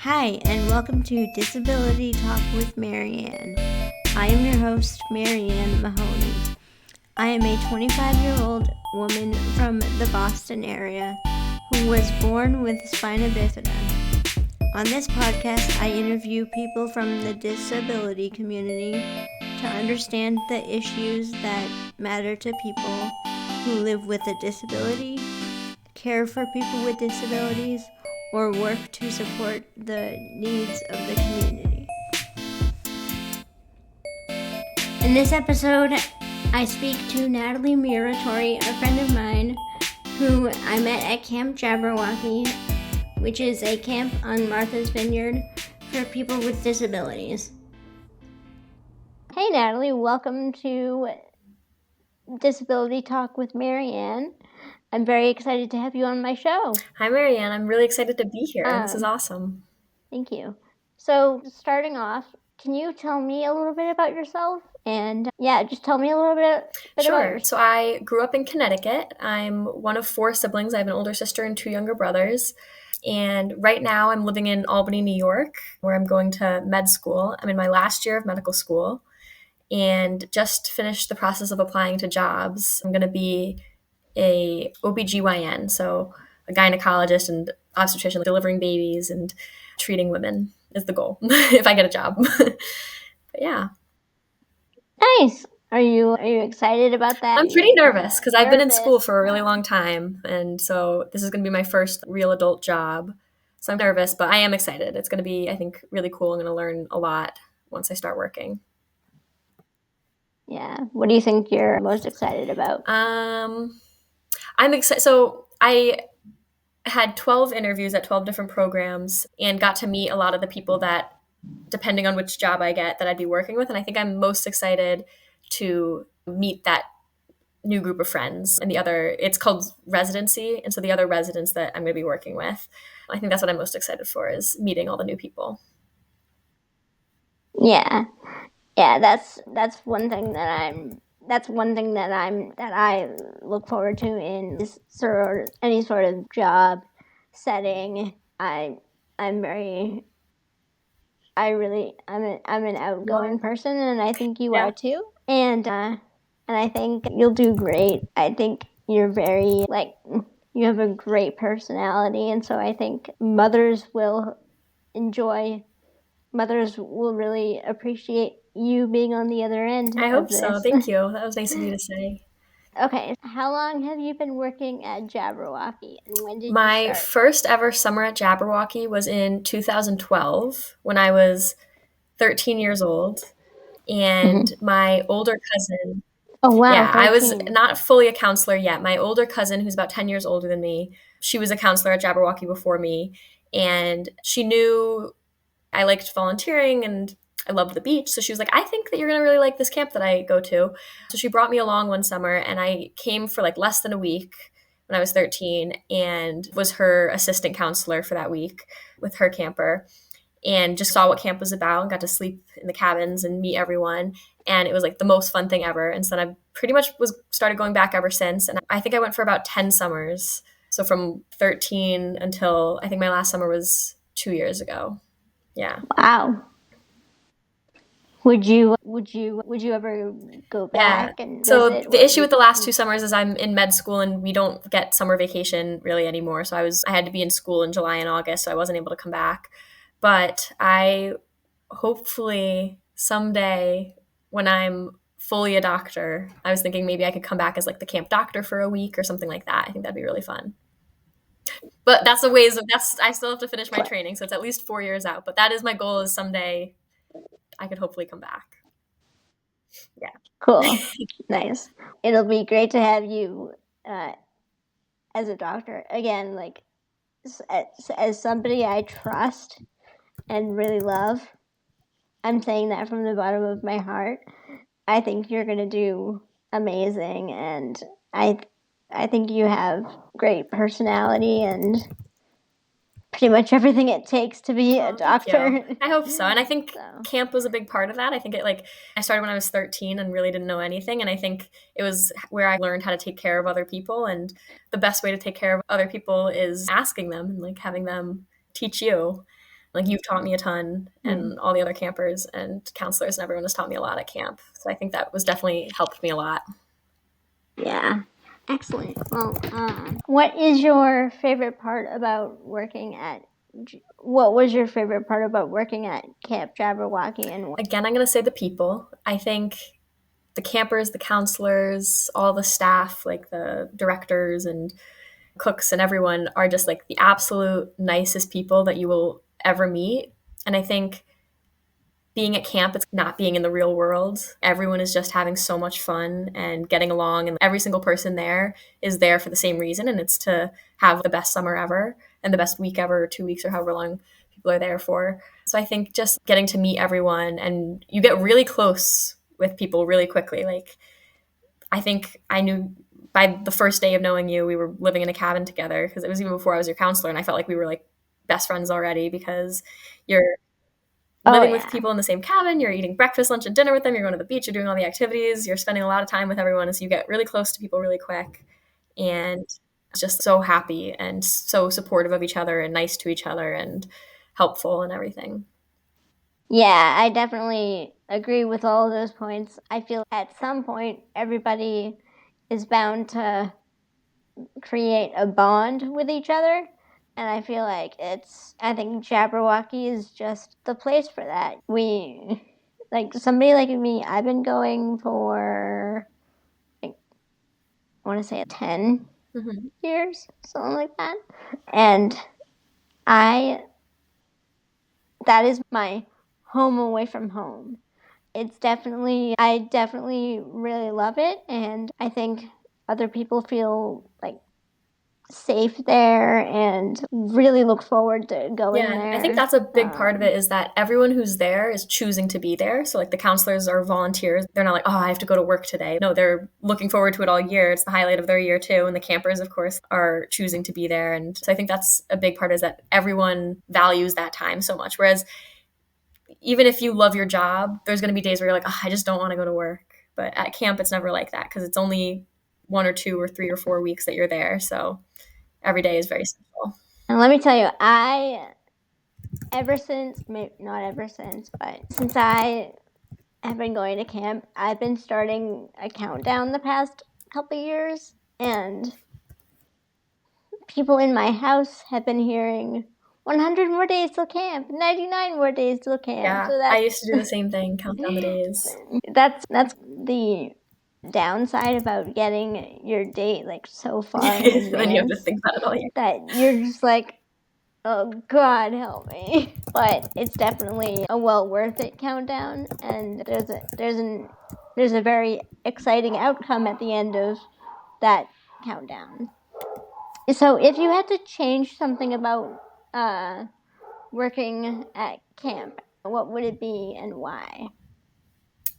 Hi, and welcome to Disability Talk with Marianne. I am your host, Marianne Mahoney. I am a 25-year-old woman from the Boston area who was born with spina bifida. On this podcast, I interview people from the disability community to understand the issues that matter to people who live with a disability, care for people with disabilities, or work to support the needs of the community. In this episode, I speak to Natalie Muratori, a friend of mine who I met at Camp Jabberwocky, which is a camp on Martha's Vineyard for people with disabilities. Hey Natalie, welcome to Disability Talk with Marianne. I'm very excited to have you on my show. Hi, Marianne. I'm really excited to be here. This is awesome. Thank you. So, starting off, can you tell me a little bit about yourself? And just tell me a little bit Sure. about yourself. So I grew up in Connecticut. I'm one of 4 siblings. I have an older sister and 2 younger brothers. And right now I'm living in Albany, New York, where I'm going to med school. I'm in my last year of medical school and just finished the process of applying to jobs. I'm going to be a OBGYN, so a gynecologist and obstetrician, delivering babies and treating women is the goal if I get a job. But yeah. Nice. Are you excited about that? I'm pretty nervous because I've been in school for a really long time, and so this is going to be my first real adult job. So I'm nervous, but I am excited. It's going to be, I think, really cool. I'm going to learn a lot once I start working. Yeah. What do you think you're most excited about? I'm excited. So I had 12 interviews at 12 different programs and got to meet a lot of the people that, depending on which job I get, that I'd be working with. And I think I'm most excited to meet that new group of friends and it's called residency. And so the other residents that I'm going to be working with, I think that's what I'm most excited for, is meeting all the new people. Yeah. That's one thing that I look forward to in this any sort of job setting. I'm an outgoing person, and I think you are too. And I think you'll do great. I think you're very, you have a great personality, and so I think mothers will really appreciate you being on the other end. I hope so. Thank you. That was nice of you to say. Okay, how long have you been working at Jabberwocky, and when did My you start? first ever summer at Jabberwocky was in 2012 when I was 13 years old, and my older cousin. Oh wow! Yeah, 13. I was not fully a counselor yet. My older cousin, who's about 10 years older than me, she was a counselor at Jabberwocky before me, and she knew I liked volunteering and I loved the beach. So she was like, I think that you're going to really like this camp that I go to. So she brought me along one summer, and I came for like less than a week when I was 13 and was her assistant counselor for that week with her camper, and just saw what camp was about and got to sleep in the cabins and meet everyone. And it was like the most fun thing ever. And so then I pretty much started going back ever since. And I think I went for about 10 summers. So from 13 until I think my last summer was 2 years ago. Yeah. Wow. Would you ever go back and visit? So the issue with the last 2 summers is I'm in med school and we don't get summer vacation really anymore. So I had to be in school in July and August, so I wasn't able to come back. But I hopefully someday, when I'm fully a doctor, I was thinking maybe I could come back as like the camp doctor for a week or something like that. I think that'd be really fun. But I still have to finish my training, so it's at least 4 years out. But that is my goal, is someday I could hopefully come back. Yeah. Cool. Nice. It'll be great to have you as a doctor again, like as somebody I trust and really love. I'm saying that from the bottom of my heart. I think you're going to do amazing, and I think you have great personality and pretty much everything it takes to be a doctor. I hope so. And I think camp was a big part of that. I think I started when I was 13 and really didn't know anything. And I think it was where I learned how to take care of other people. And the best way to take care of other people is asking them and having them teach you. Like you've taught me a ton, and all the other campers and counselors and everyone has taught me a lot at camp. So I think that was definitely helped me a lot. Yeah. Excellent. Well, what is your favorite part about working at? What was your favorite part about working at Camp Jabberwocky, and what? Again, I'm going to say the people. I think the campers, the counselors, all the staff, like the directors and cooks and everyone are just like the absolute nicest people that you will ever meet. And I think being at camp, it's not being in the real world. Everyone is just having so much fun and getting along, and every single person there is there for the same reason, and it's to have the best summer ever and the best week ever, or 2 weeks, or however long people are there for. So I think just getting to meet everyone, and you get really close with people really quickly. Like, I think I knew by the first day of knowing you, we were living in a cabin together, because it was even before I was your counselor, and I felt like we were like best friends already, because you're living with people in the same cabin, you're eating breakfast, lunch, and dinner with them, you're going to the beach, you're doing all the activities, you're spending a lot of time with everyone, and so you get really close to people really quick, and just so happy and so supportive of each other and nice to each other and helpful and everything. Yeah, I definitely agree with all of those points. I feel at some point everybody is bound to create a bond with each other. And I feel like I think Jabberwocky is just the place for that. Like somebody like me, I've been going for, like, I want to say 10 years, something like that. And that is my home away from home. I definitely really love it. And I think other people feel like safe there and really look forward to going there. I think that's a big part of it, is that everyone who's there is choosing to be there. So like the counselors are volunteers. They're not like, oh, I have to go to work today. No, they're looking forward to it all year. It's the highlight of their year too. And the campers, of course, are choosing to be there. And so I think that's a big part, is that everyone values that time so much. Whereas even if you love your job, there's going to be days where you're like, oh, I just don't want to go to work. But at camp, it's never like that, because it's only 1 or 2 or 3 or 4 weeks that you're there. So every day is very simple. And let me tell you, not ever since, but since I have been going to camp, I've been starting a countdown the past couple years, and people in my house have been hearing 100 more days till camp, 99 more days till camp. Yeah, so I used to do the same thing, count down the days. That's the downside about getting your date like so far in advance. Then you have to think about it all year. That you're just like, oh God, help me. But it's definitely a well worth it countdown, and there's a very exciting outcome at the end of that countdown. So if you had to change something about working at camp, what would it be and why?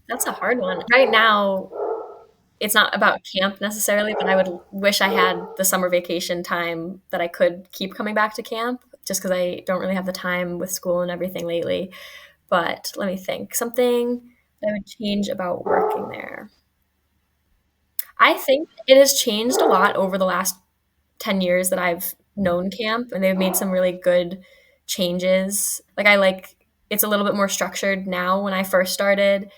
That's a hard one. Right now, it's not about camp necessarily, but I would wish I had the summer vacation time that I could keep coming back to camp, just because I don't really have the time with school and everything lately. But let me think. Something that I would change about working there. I think it has changed a lot over the last 10 years that I've known camp, and they've made some really good changes. It's a little bit more structured now. When I first started,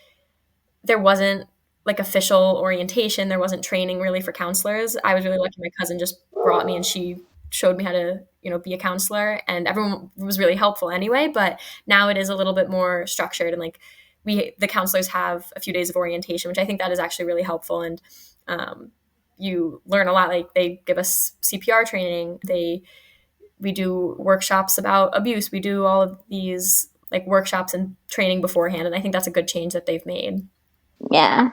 there wasn't like official orientation. There wasn't training really for counselors. I was really lucky. My cousin just brought me, and she showed me how to, be a counselor, and everyone was really helpful anyway. But now it is a little bit more structured, and like the counselors have a few days of orientation, which I think that is actually really helpful. And you learn a lot. Like they give us CPR training. We do workshops about abuse. We do all of these like workshops and training beforehand. And I think that's a good change that they've made. Yeah,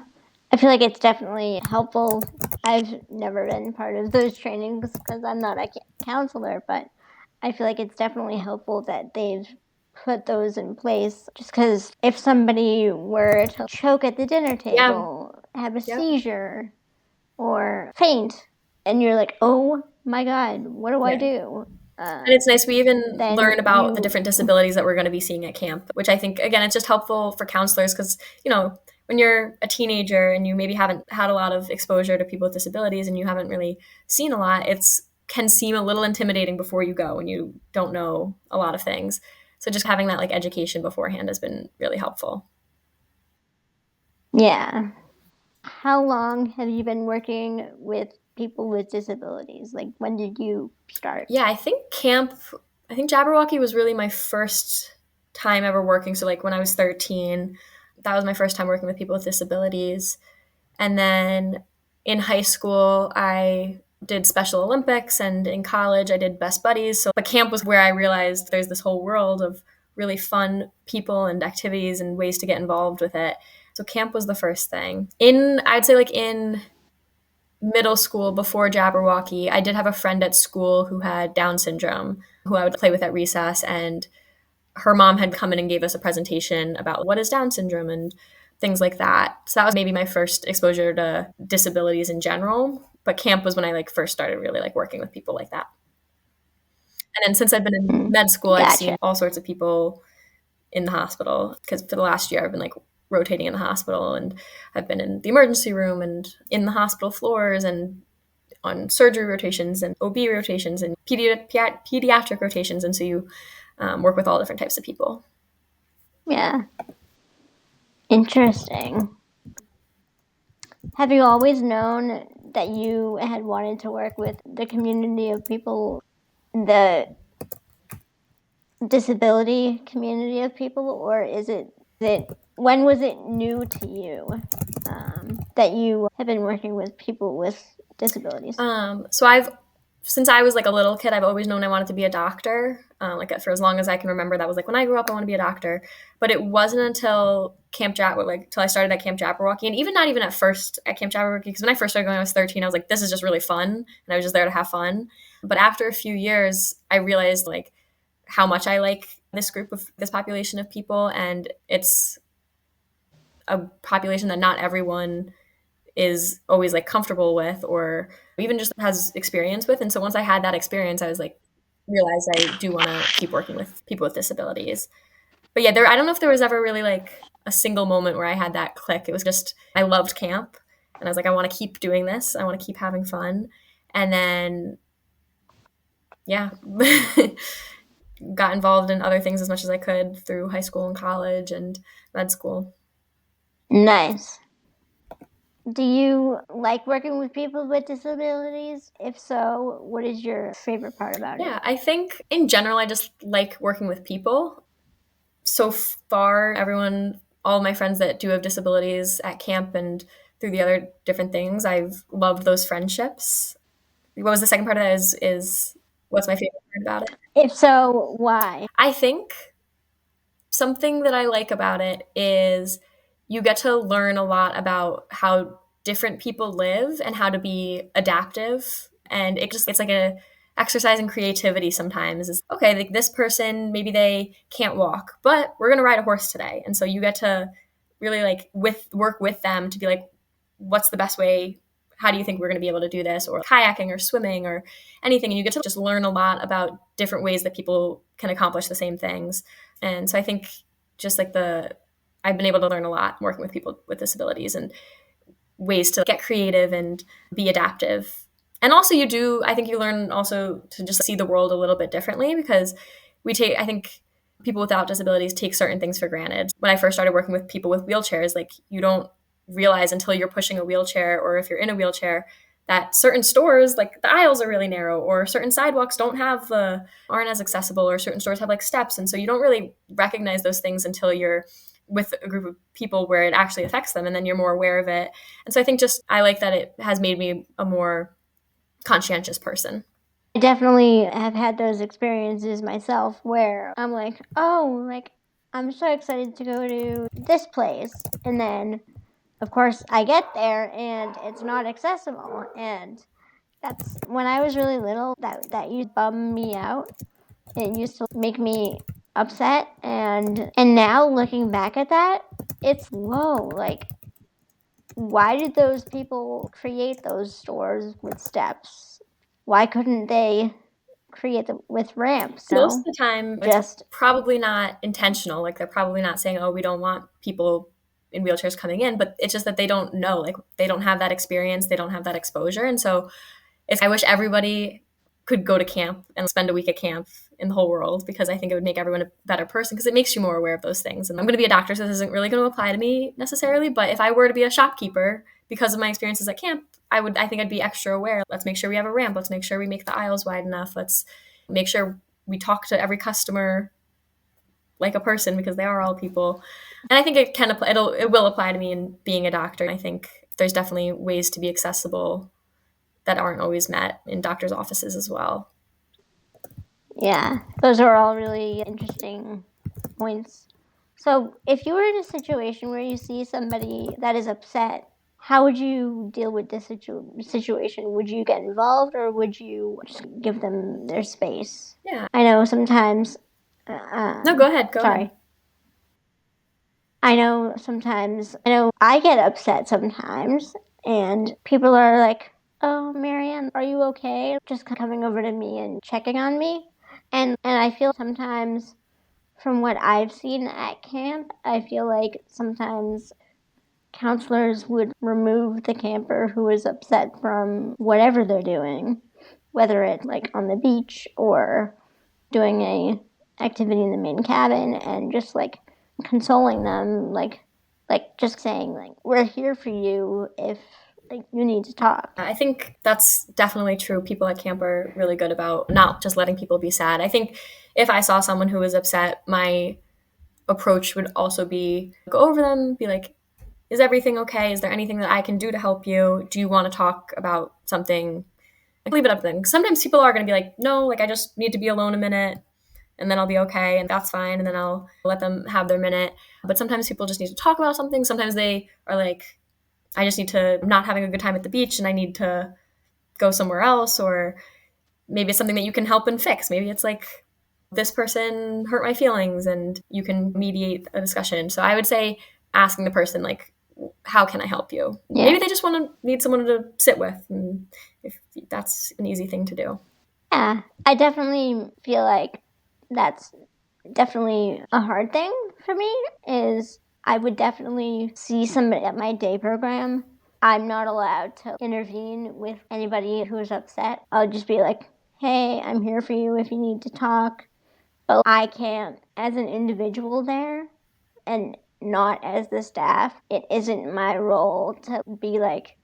I feel like it's definitely helpful. I've never been part of those trainings because I'm not a counselor, but I feel like it's definitely helpful that they've put those in place, just because if somebody were to choke at the dinner table, have a seizure, or faint, and you're like, oh my God, what do I do? And it's nice. We even learn about the different disabilities that we're going to be seeing at camp, which I think, again, it's just helpful for counselors because, when you're a teenager and you maybe haven't had a lot of exposure to people with disabilities and you haven't really seen a lot, can seem a little intimidating before you go and you don't know a lot of things. So just having that like education beforehand has been really helpful. Yeah. How long have you been working with people with disabilities? Like, when did you start? Yeah, I think Jabberwocky was really my first time ever working. So like when I was 13, that was my first time working with people with disabilities. And then in high school, I did Special Olympics, and in college, I did Best Buddies. So, but camp was where I realized there's this whole world of really fun people and activities and ways to get involved with it. So, camp was the first thing. I'd say like in middle school before Jabberwocky, I did have a friend at school who had Down syndrome who I would play with at recess. And her mom had come in and gave us a presentation about what is Down syndrome and things like that. So that was maybe my first exposure to disabilities in general. But camp was when I like first started really like working with people like that. And then since I've been in Mm, med school, I've gotcha. seen all sorts of people in the hospital because for the last year I've been like rotating in the hospital, and I've been in the emergency room and in the hospital floors and on surgery rotations and OB rotations and pediatric rotations. And so you work with all different types of people. Yeah. Interesting. Have you always known that you had wanted to work with the community of people, the disability community of people, or is it when was it new to you that you have been working with people with disabilities? So since I was like a little kid, I've always known I wanted to be a doctor. Like for as long as I can remember, that was like when I grew up, I want to be a doctor. But it wasn't until till I started at Camp Jabberwocky, and even not even at first at Camp Jabberwocky, because when I first started going, I was 13. I was like, this is just really fun, and I was just there to have fun. But after a few years, I realized like how much I like this population of people, and it's a population that not everyone is always like comfortable with or even just has experience with. And so once I had that experience, I was like, realized I do want to keep working with people with disabilities. But yeah, I don't know if there was ever really like a single moment where I had that click. It was just, I loved camp and I was like, I want to keep doing this. I want to keep having fun. And then, yeah, got involved in other things as much as I could through high school and college and med school. Nice. Do you like working with people with disabilities? If so, what is your favorite part about it? Yeah, I think in general, I just like working with people. So far, all my friends that do have disabilities at camp and through the other different things, I've loved those friendships. What was the second part of that is what's my favorite part about it? If so, why? I think something that I like about it is you get to learn a lot about how different people live and how to be adaptive. And it's like a exercise in creativity sometimes is okay, like this person, maybe they can't walk, but we're going to ride a horse today. And so you get to really like work with them to be like, what's the best way? How do you think we're going to be able to do this? Or kayaking or swimming or anything. And you get to just learn a lot about different ways that people can accomplish the same things. And so I think just like I've been able to learn a lot working with people with disabilities and ways to get creative and be adaptive. And also I think you learn also to just see the world a little bit differently because I think people without disabilities take certain things for granted. When I first started working with people with wheelchairs, like you don't realize until you're pushing a wheelchair or if you're in a wheelchair that certain stores, like the aisles are really narrow or certain sidewalks aren't as accessible or certain stores have like steps. And so you don't really recognize those things until you're with a group of people where it actually affects them and then you're more aware of it. And so I think just I like that it has made me a more conscientious person. I definitely have had those experiences myself where I'm like, oh, like I'm so excited to go to this place. And then, of course, I get there and it's not accessible. And that's when I was really little, that used to bum me out. It used to make me upset. And now looking back at that, it's whoa, like why did those people create those stores with steps? Why couldn't they create them with ramps? Most of the time, it's Just probably not intentional. Like they're probably not saying, "Oh, we don't want people in wheelchairs coming in," but it's just that they don't know. Like they don't have that experience, they don't have that exposure, and so I wish everybody could go to camp and spend a week at camp in the whole world, because I think it would make everyone a better person because it makes you more aware of those things. And I'm going to be a doctor, so this isn't really going to apply to me necessarily. But if I were to be a shopkeeper, because of my experiences at camp, I think I'd be extra aware. Let's make sure we have a ramp. Let's make sure we make the aisles wide enough. Let's make sure we talk to every customer like a person, because they are all people. And I think it will apply to me in being a doctor. I think there's definitely ways to be accessible that aren't always met in doctors' offices as well. Yeah, those are all really interesting points. So, if you were in a situation where you see somebody that is upset, how would you deal with this situation? Would you get involved, or would you just give them their space? Yeah. I know sometimes. No, go ahead. Go ahead. I know I get upset sometimes, and people are like, "Oh, Marianne, are you okay?" Just coming over to me and checking on me. And I feel sometimes, from what I've seen at camp, I feel like sometimes counselors would remove the camper who is upset from whatever they're doing, whether it's like on the beach or doing a activity in the main cabin, and just like consoling them, like just saying like, we're here for you if like you need to talk. I think that's definitely true. People at camp are really good about not just letting people be sad. I think if I saw someone who was upset, my approach would also be go over them, be like, is everything okay? Is there anything that I can do to help you? Do you want to talk about something? Like, leave it up to them. Sometimes people are going to be like, no, like I just need to be alone a minute and then I'll be okay, and that's fine, and then I'll let them have their minute. But sometimes people just need to talk about something. Sometimes they are like, I just need to, I'm not having a good time at the beach and I need to go somewhere else. Or maybe it's something that you can help and fix. Maybe it's like, this person hurt my feelings and you can mediate a discussion. So I would say asking the person, like, how can I help you? Yeah. Maybe they just need someone to sit with, and if that's an easy thing to do. Yeah, I definitely feel like that's definitely a hard thing for me. Is I would definitely see somebody at my day program. I'm not allowed to intervene with anybody who's upset. I'll just be like, hey, I'm here for you if you need to talk. But I can't, as an individual there, and not as the staff, it isn't my role to be like,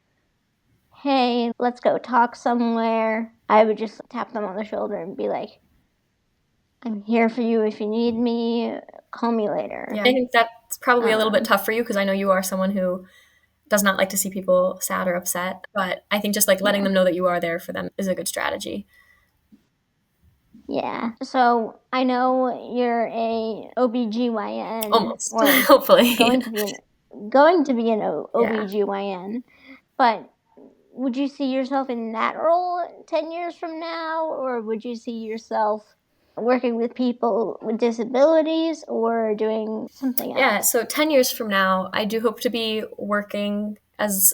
hey, let's go talk somewhere. I would just tap them on the shoulder and be like, I'm here for you if you need me. Call me later. Yeah, I think that's probably a little bit tough for you, because I know you are someone who does not like to see people sad or upset. But I think just like letting them know that you are there for them is a good strategy. Yeah. So I know you're a OBGYN. Almost. Hopefully. Going to be an OBGYN. Yeah. But would you see yourself in that role 10 years from now? Or would you see yourself working with people with disabilities or doing something else? Yeah, so 10 years from now, I do hope to be working as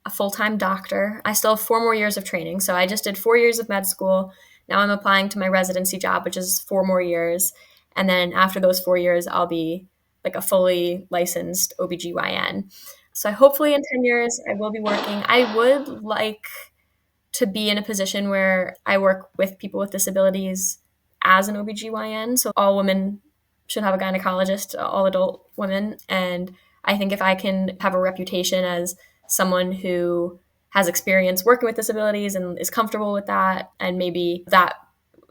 a full-time doctor. I still have 4 more years of training. So I just did 4 years of med school. Now I'm applying to my residency job, which is 4 more years. And then after those 4 years, I'll be like a fully licensed OBGYN. So hopefully in 10 years, I will be working. I would like to be in a position where I work with people with disabilities as an OBGYN. So all women should have a gynecologist, all adult women. And I think if I can have a reputation as someone who has experience working with disabilities and is comfortable with that, and maybe that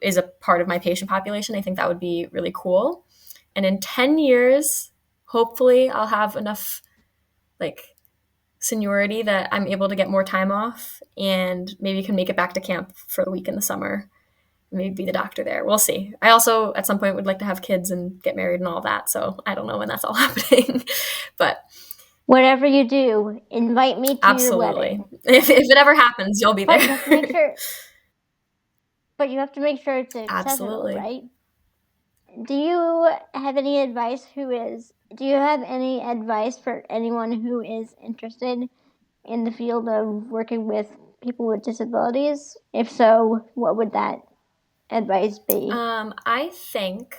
is a part of my patient population, I think that would be really cool. And in 10 years, hopefully I'll have enough like seniority that I'm able to get more time off and maybe can make it back to camp for a week in the summer. Maybe be the doctor there. We'll see. I also, at some point, would like to have kids and get married and all that. So I don't know when that's all happening. But whatever you do, invite me to your wedding. If it ever happens, you'll be there. You have to make sure, but you have to make sure it's accessible, right? Do you have any advice for anyone who is interested in the field of working with people with disabilities? If so, what would that advice be? I think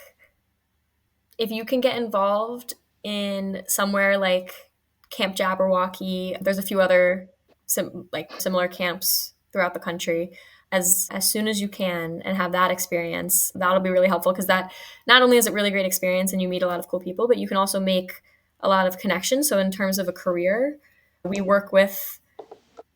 if you can get involved in somewhere like Camp Jabberwocky, there's a few other similar camps throughout the country. as soon as you can and have that experience. That'll be really helpful, because that not only is it really great experience and you meet a lot of cool people, but you can also make a lot of connections. So in terms of a career, we work with,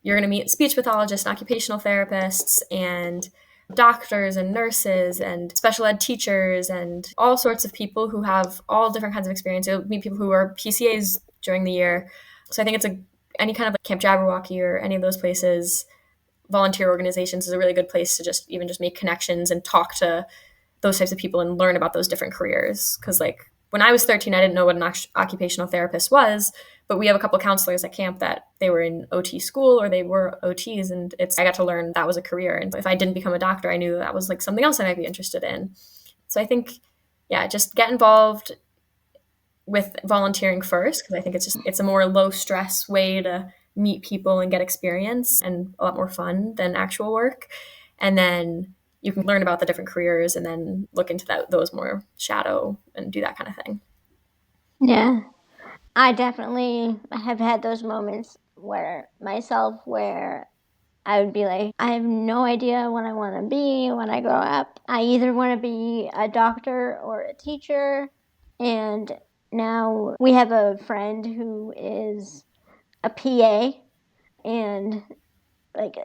you're going to meet speech pathologists and occupational therapists and doctors and nurses and special ed teachers and all sorts of people who have all different kinds of experience. You'll meet people who are PCAs during the year. So I think any kind of Camp Jabberwocky or any of those places, volunteer organizations, is a really good place to just make connections and talk to those types of people and learn about those different careers. Because like when I was 13, I didn't know what an occupational therapist was, but we have a couple counselors at camp that they were in OT school or they were OTs, and I got to learn that was a career. And if I didn't become a doctor, I knew that was like something else I might be interested in. So I think, yeah, just get involved with volunteering first, because I think it's a more low stress way to meet people and get experience, and a lot more fun than actual work. And then you can learn about the different careers and then look into those more shadow and do that kind of thing. Yeah. I definitely have had those moments where I would be like, I have no idea what I want to be when I grow up. I either want to be a doctor or a teacher. And now we have a friend who is a PA, and like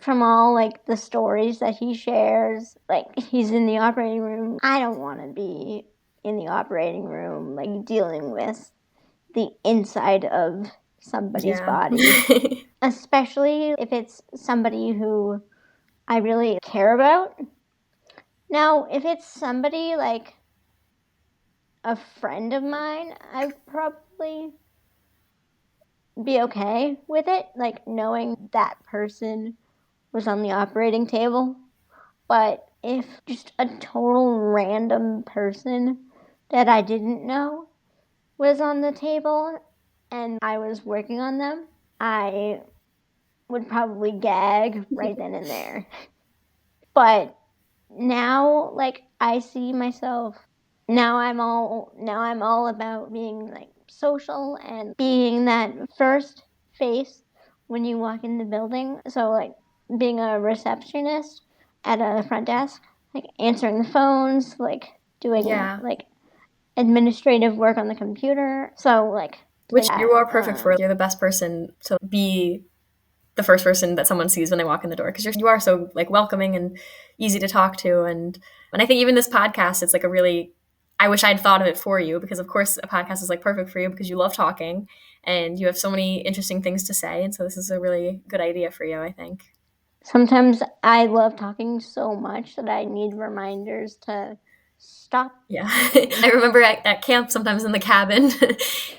from all like the stories that he shares, like he's in the operating room. I don't want to be in the operating room like dealing with the inside of somebody's body, especially if it's somebody who I really care about. Now, if it's somebody like a friend of mine, I'd probably be okay with it, like knowing that person was on the operating table. But if just a total random person that I didn't know was on the table and I was working on them, I would probably gag right then and there. But now, like, I see myself, now I'm all about being like social and being that first face when you walk in the building. So like being a receptionist at a front desk, like answering the phones, like doing like administrative work on the computer. So like, which you are perfect for. You're the best person to be the first person that someone sees when they walk in the door, because you are so like welcoming and easy to talk to. And I think even this podcast, it's like I wish I'd thought of it for you, because of course a podcast is like perfect for you because you love talking and you have so many interesting things to say. And so this is a really good idea for you, I think. Sometimes I love talking so much that I need reminders to stop. Yeah. I remember at camp, sometimes in the cabin,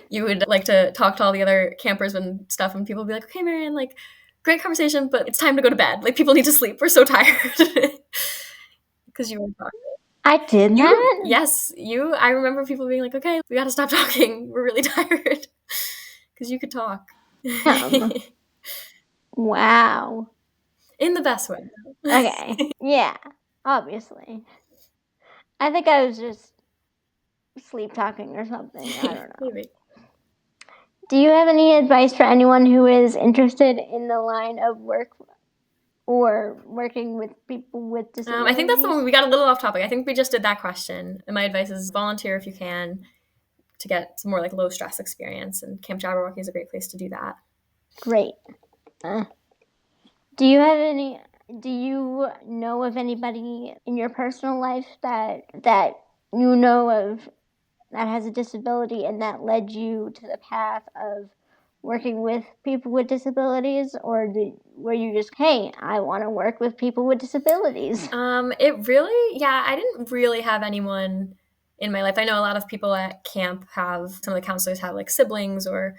you would like to talk to all the other campers and stuff, and people would be like, okay, Marianne, like, great conversation, but it's time to go to bed. Like, people need to sleep. We're so tired. Because you were talking. I did that? Yes. I remember people being like, okay, we got to stop talking. We're really tired. Because you could talk. Wow. In the best way. Okay. Yeah, obviously. I think I was just sleep talking or something. I don't know. Maybe. Do you have any advice for anyone who is interested in the line of work or working with people with disabilities? I think that's the one. We got a little off topic. I think we just did that question. And my advice is volunteer if you can to get some more like low stress experience. And Camp Jabberwocky is a great place to do that. Great. Do you know of anybody in your personal life that you know of that has a disability and that led you to the path of working with people with disabilities? Or were you just, hey, I want to work with people with disabilities? I didn't really have anyone in my life. I know a lot of people at camp some of the counselors have like siblings or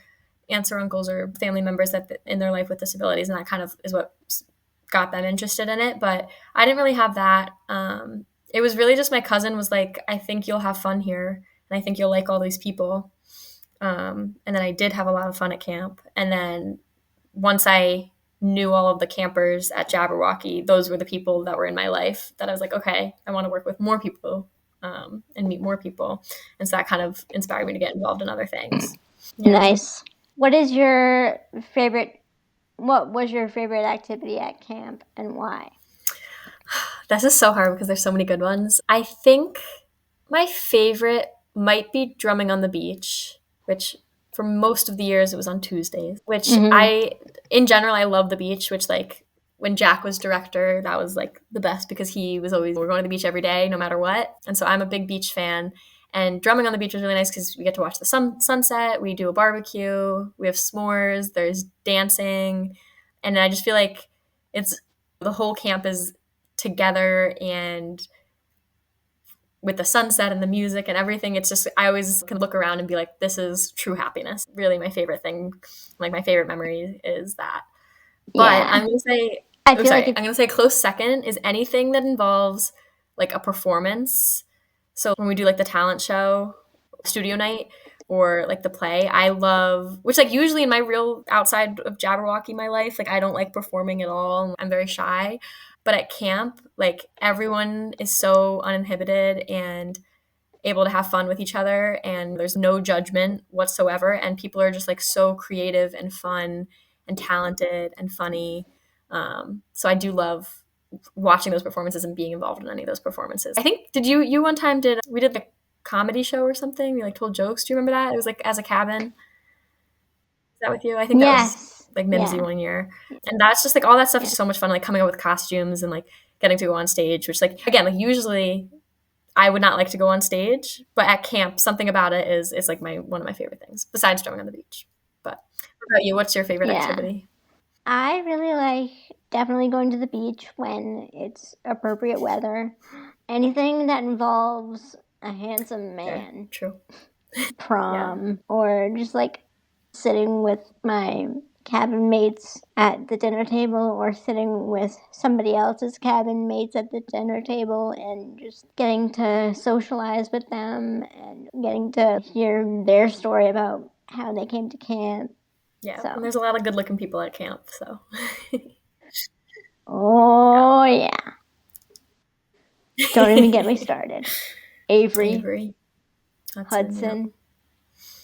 aunts or uncles or family members that in their life with disabilities, and that kind of is what got them interested in it. But I didn't really have that. It was really just my cousin was like, I think you'll have fun here, and I think you'll like all these people. And then I did have a lot of fun at camp. And then once I knew all of the campers at Jabberwocky, those were the people that were in my life that I was like, okay, I want to work with more people and meet more people. And so that kind of inspired me to get involved in other things. Yeah. Nice. What was your favorite activity at camp and why? This is so hard because there's so many good ones. I think my favorite might be Drumming on the Beach, which for most of the years it was on Tuesdays, which in general, I love the beach, which like when Jack was director, that was like the best because he was always, we're going to the beach every day, no matter what. And so I'm a big beach fan. And Drumming on the Beach was really nice because we get to watch the sunset. We do a barbecue. We have s'mores. There's dancing. And I just feel like it's the whole camp is together and with the sunset and the music and everything, it's just, I always can look around and be like, this is true happiness. Really my favorite thing, like my favorite memory is that. But I'm going to say, I'm going to say close second is anything that involves like a performance. So when we do like the talent show, studio night, or like the play, I love, which like usually in my real outside of Jabberwocky, my life, like I don't like performing at all. I'm very shy. But at camp, like everyone is so uninhibited and able to have fun with each other, and there's no judgment whatsoever. And people are just like so creative and fun and talented and funny. So I do love watching those performances and being involved in any of those performances. I think you one time we did the comedy show or something? We like told jokes. Do you remember that? It was like as a cabin. Is that with you? I think that was like Mimsy one year. And that's just like all that stuff is just so much fun, like coming up with costumes and like getting to go on stage, which like again, like usually I would not like to go on stage, but at camp, something about it is like one of my favorite things, besides Drumming on the Beach. But what about you? What's your favorite activity? I really like definitely going to the beach when it's appropriate weather. Anything that involves a handsome man. Yeah, true. Prom, or just like sitting with my cabin mates at the dinner table, or sitting with somebody else's cabin mates at the dinner table and just getting to socialize with them and getting to hear their story about how they came to camp. Yeah, so. And there's a lot of good looking people at camp, so. Oh, yeah. Don't even get me started. Avery. Hudson.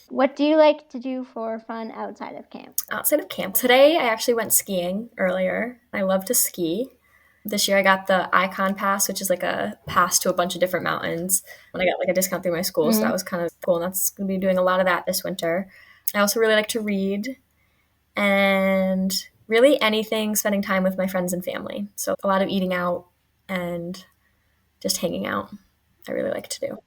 What do you like to do for fun outside of camp? Outside of camp. Today, I actually went skiing earlier. I love to ski. This year, I got the Icon Pass, which is like a pass to a bunch of different mountains. When I got like a discount through my school, so that was kind of cool. And that's going to be doing a lot of that this winter. I also really like to read and really anything spending time with my friends and family. So a lot of eating out and just hanging out. I really like to do.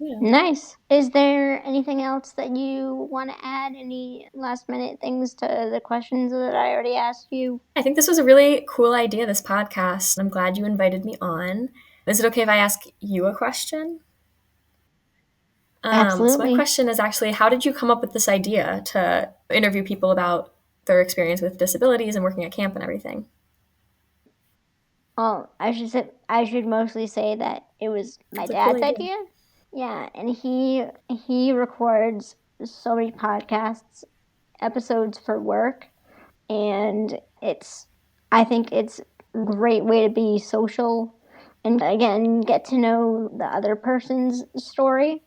Yeah. Nice. Is there anything else that you want to add? Any last minute things to the questions that I already asked you? I think this was a really cool idea, this podcast. I'm glad you invited me on. Is it okay if I ask you a question? Absolutely. So my question is actually, how did you come up with this idea to interview people about their experience with disabilities and working at camp and everything? Well, I should mostly say that it was my dad's idea. Yeah, and he records so many podcasts, episodes for work, and I think it's a great way to be social and again get to know the other person's story,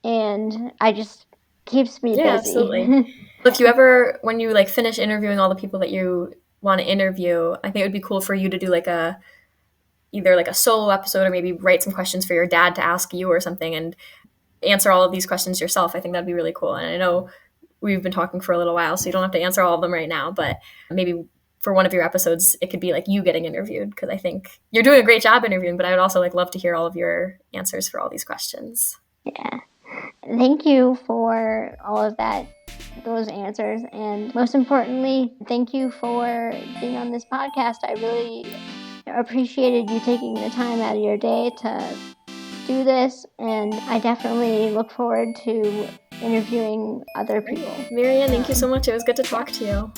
and I just keeps me busy. Yeah, absolutely. If you ever, when you like finish interviewing all the people that you want to interview, I think it would be cool for you to do like either like a solo episode or maybe write some questions for your dad to ask you or something and answer all of these questions yourself. I think that'd be really cool. And I know we've been talking for a little while, so you don't have to answer all of them right now, but maybe for one of your episodes, it could be like you getting interviewed, because I think you're doing a great job interviewing, but I would also like love to hear all of your answers for all these questions. Yeah. Thank you for all of those answers. And most importantly, thank you for being on this podcast. I really appreciated you taking the time out of your day to do this, and I definitely look forward to interviewing other people. Marianne, thank you so much. It was good to talk to you.